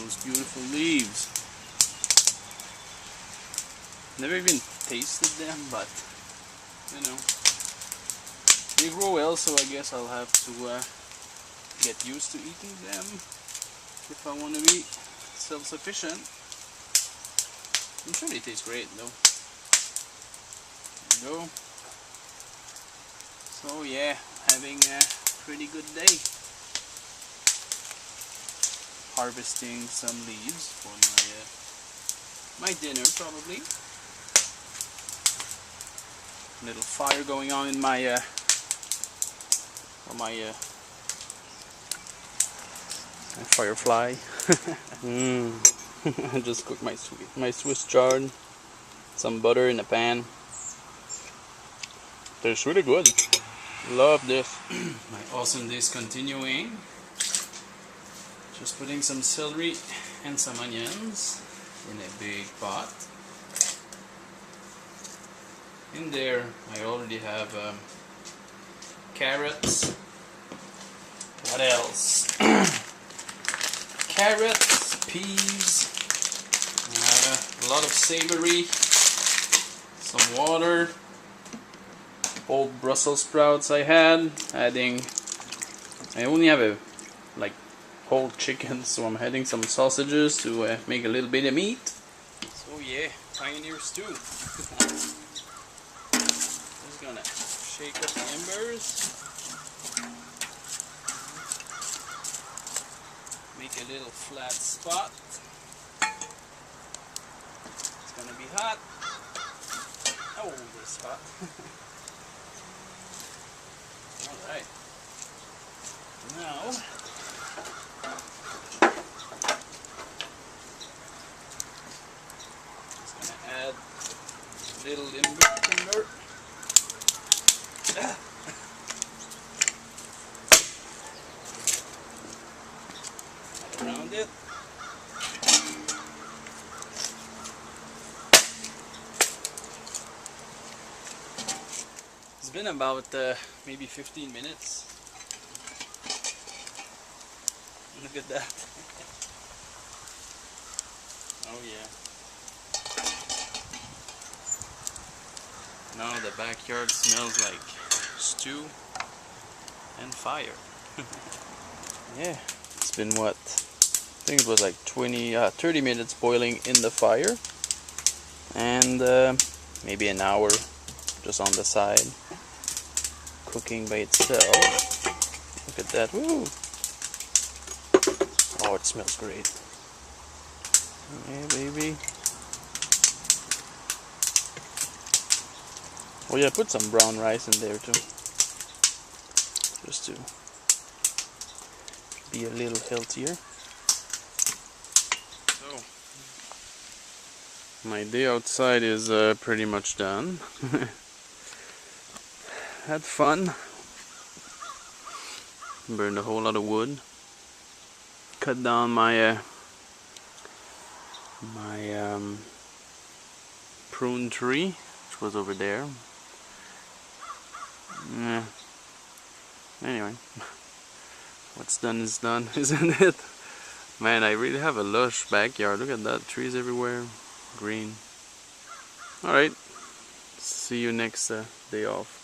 those beautiful leaves. Never even tasted them, but you know, they grow well, so I guess I'll have to get used to eating them if I want to be self-sufficient. I'm sure they taste great though. There you go. So yeah, having a pretty good day. Harvesting some leaves for my dinner probably. Little fire going on in my firefly. I just cooked my Swiss chard, some butter in a pan. Tastes really good. Love this. My awesome day is continuing. Just putting some celery and some onions in a big pot. In there I already have carrots. What else? Carrots, peas, a lot of savory, some water, old Brussels sprouts I had, I only have a whole chicken, so I'm adding some sausages to make a little bit of meat. So yeah, pioneer stew. Just gonna shake up the embers. Make a little flat spot. It's gonna be hot. Oh, this hot. Alright. Now, just gonna add a little timber. Around it. It's been about maybe 15 minutes. Look at that. Oh yeah. Now the backyard smells like stew and fire. Yeah, it's been what? I think it was like 30 minutes boiling in the fire, and maybe an hour just on the side cooking by itself. Look at that. Woo! Oh, it smells great. Yeah, baby. Oh yeah, put some brown rice in there too, just to be a little healthier. So, my day outside is pretty much done. Had fun. Burned a whole lot of wood. Cut down my prune tree, which was over there. Yeah. Anyway, what's done is done, isn't it? Man, I really have a lush backyard. Look at that, trees everywhere, green. Alright, see you next day off.